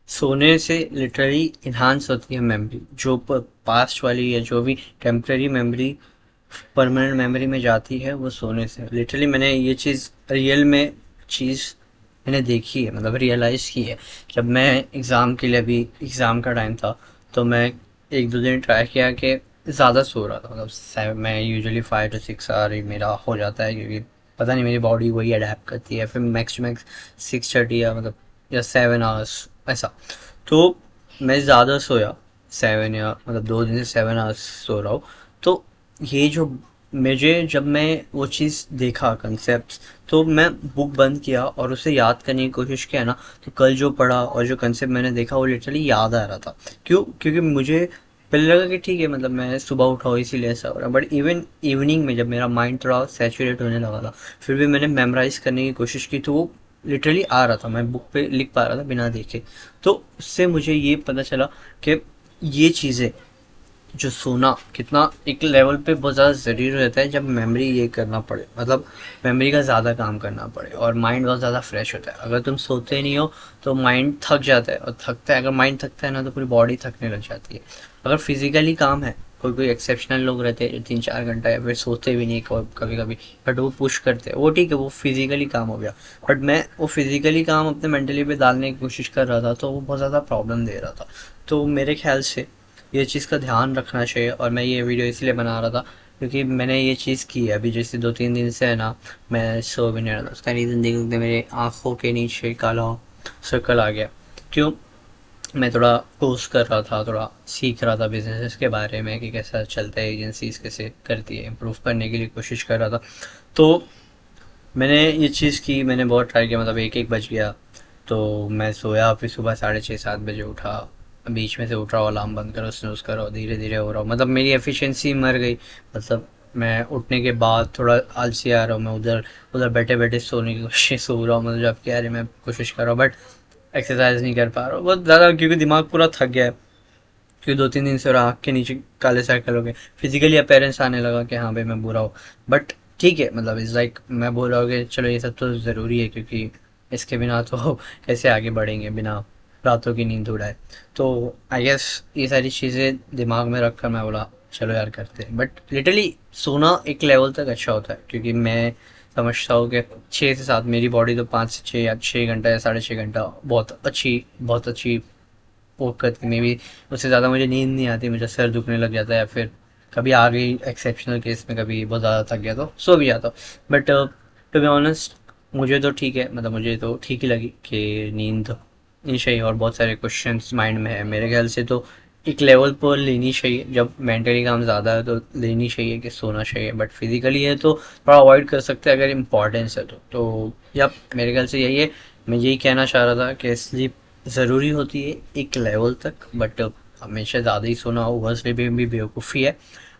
सोने से literally enhance होती है मेमोरी, जो पास्ट वाली या जो भी टेम्पररी मेमोरी परमानेंट मेमोरी में जाती है वो सोने से। लिटरली मैंने ये चीज़ रियल में चीज़ मैंने देखी है, मतलब रियलाइज़ की है। जब मैं एग्ज़ाम के लिए, अभी एग्ज़ाम का टाइम था, तो मैं एक दो दिन ट्राई किया कि ज़्यादा सो रहा था, मतलब मैं यूजुअली 5 to 6 आवर ही मेरा हो जाता है, क्योंकि पता नहीं मेरी बॉडी वही अडेप्ट करती है। फिर मैक्स टू मैक्स 6:30 या मतलब या 7 आवर्स ऐसा। तो मैं ज़्यादा सोया, 7 या मतलब 2 दिन से 7 आवर्स सो रहा हूँ। तो ये जो मुझे जब मैं वो चीज़ देखा कंसेप्ट, तो मैं बुक बंद किया और उसे याद करने की कोशिश किया ना, तो कल जो पढ़ा और जो कंसेप्ट मैंने देखा वो लिटरली याद आ रहा था। क्यों? क्योंकि मुझे पहले लगा कि ठीक है, मतलब मैं सुबह उठा हूँ इसीलिए ऐसा हो रहा है, बट इवन इवनिंग में जब मेरा माइंड थोड़ा सैचुरेट होने लगा था, फिर भी मैंने मेमोराइज करने की कोशिश की, तो वो लिटरली आ रहा था, मैं बुक पे लिख पा रहा था बिना देखे। तो उससे मुझे ये पता चला कि ये चीज़ें, जो सोना कितना एक लेवल पे बहुत ज़्यादा ज़रूरी रहता है, जब मेमोरी ये करना पड़े, मतलब मेमोरी का ज़्यादा काम करना पड़े और माइंड बहुत ज़्यादा फ्रेश होता है। अगर तुम सोते नहीं हो तो माइंड थक जाता है, और थकता है, अगर माइंड थकता है ना, तो पूरी बॉडी थकने लग जाती है। अगर फिजिकली काम है, कोई कोई एक्सेप्शनल लोग रहते हैं जो 3 4 घंटा या फिर सोते भी नहीं कभी कभी, बट वो पुश करते हैं, वो ठीक है, वो फिजिकली काम हो गया। बट मैं वो फिजिकली काम अपने मेंटली पे डालने की कोशिश कर रहा था, तो वो बहुत ज़्यादा प्रॉब्लम दे रहा था। तो मेरे ख्याल से ये चीज़ का ध्यान रखना चाहिए, और मैं ये वीडियो इसलिए बना रहा था क्योंकि मैंने ये चीज़ की है अभी, जैसे 2 3 दिन से है ना, मैं सो भी नहीं रहा था। उसका रीज़न देख सकते, मेरे आँखों के नीचे काला सर्कल आ गया। क्यों? मैं थोड़ा कोर्स कर रहा था, थोड़ा सीख रहा था बिजनेस के बारे में कि कैसा चलता है, एजेंसीज कैसे करती है, इम्प्रूव करने के लिए कोशिश कर रहा था। तो मैंने ये चीज़ की, मैंने बहुत ट्राई किया, मतलब एक एक बज गया, तो मैं सोया, फिर सुबह 6:30 7 बजे उठा। बीच में से उठ रहा हूँ, अलार्म बंद करो, स्नूज करो, धीरे धीरे हो रहा हूँ, मतलब मेरी एफिशिएंसी मर गई। मतलब मैं उठने के बाद थोड़ा आलसी आ रहा हूँ, मैं उधर उधर बैठे बैठे सोने की कोशिश हो रहा हूँ, मतलब जब कह रहे मैं कोशिश कर रहा हूँ, बट एक्सरसाइज नहीं कर पा रहा हूँ बहुत ज़्यादा, क्योंकि दिमाग पूरा थक गया है। क्योंकि 2 3 दिन से और आँख के नीचे काले सर्कल हो गए, फिजिकली अपेयरेंस आने लगा कि हाँ भाई मैं बुरा हूँ। बट ठीक है, मतलब इज़ लाइक मैं बोल रहा हूँ कि चलो ये सब तो ज़रूरी है, क्योंकि इसके बिना तो कैसे आगे बढ़ेंगे बिना रातों की नींद उड़ाए। तो आई गेस ये सारी चीज़ें दिमाग में रख कर मैं बोला चलो यार करते हैं। बट लिटरली सोना एक लेवल तक अच्छा होता है, क्योंकि मैं समझता हूँ कि 6 से 7, मेरी बॉडी तो 5 से 6 या 6 घंटा या 6.5 घंटा बहुत अच्छी वॉक करती, मे बी उससे ज़्यादा मुझे नींद नहीं आती, मुझे सर दुखने लग जाता है, या फिर कभी आ गई एक्सेप्शनल केस में, कभी बहुत ज़्यादा थक गया तो सो भी जाता हूँ। बट टू बी ऑनेस्ट, मुझे तो ठीक है, मतलब मुझे तो ठीक ही लगी कि नींद नहीं चाहिए, और बहुत सारे क्वेश्चंस माइंड में है मेरे ख्याल से, तो एक लेवल पर लेनी चाहिए। जब मेंटली काम ज़्यादा है तो लेनी चाहिए कि सोना चाहिए, बट फिजिकली है तो थोड़ा अवॉइड कर सकते हैं अगर इम्पोर्टेंस है तो या मेरे ख्याल से यही है। मैं यही कहना चाह रहा था कि स्लीप ज़रूरी होती है एक लेवल तक, बट हमेशा ज़्यादा ही सोना ओवर स्लीपिंग भी बेवकूफ़ी है।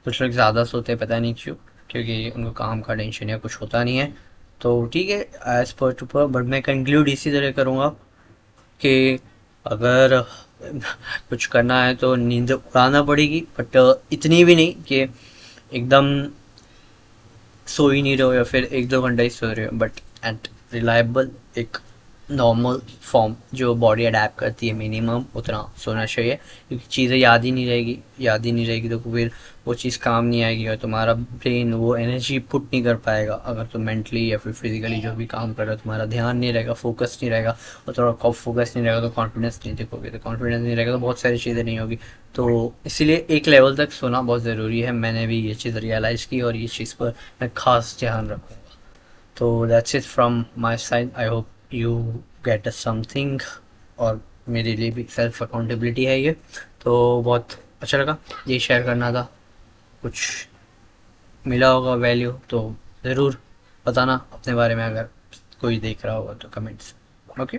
कुछ लोग ज़्यादा सोते हैं, पता नहीं क्यों, क्योंकि उनको काम का टेंशन या कुछ होता नहीं है। तो ठीक है, एज पर टू पर, बट मैं कंक्लूड इसी तरह करूँगा कि अगर कुछ करना है तो नींद उड़ाना पड़ेगी, बट इतनी भी नहीं कि एकदम सो ही नहीं रहे हो, या फिर एक दो घंटा ही सो रहे हो, बट एट रिलायबल एक नॉर्मल फॉर्म जो बॉडी अडेप्ट करती है, मिनिमम उतना सोना चाहिए। क्योंकि चीज़ें याद ही नहीं रहेगी तो फिर वो चीज़ काम नहीं आएगी, और तुम्हारा ब्रेन वो एनर्जी पुट नहीं कर पाएगा। अगर तुम मेंटली या फिर फिजिकली जो भी काम कर रहे हो, तुम्हारा ध्यान नहीं रहेगा, फोकस नहीं रहेगा, और थोड़ा फोकस नहीं रहेगा तो कॉन्फिडेंस नहीं दिखोगे, तो कॉन्फिडेंस नहीं रहेगा तो बहुत सारी चीज़ें नहीं होगी। तो इसीलिए एक लेवल तक सोना बहुत ज़रूरी है, मैंने भी ये चीज़ रियलाइज़ की, और ये चीज़ पर मैं खास ध्यान रखूँगा। तो that's it from my side, I hope you get a something, और मेरे लिए भी सेल्फ अकाउंटेबिलिटी है ये। तो बहुत अच्छा लगा, ये शेयर करना था। कुछ मिला होगा वैल्यू तो ज़रूर बताना अपने बारे में, अगर कोई देख रहा होगा तो कमेंट्स। ओके।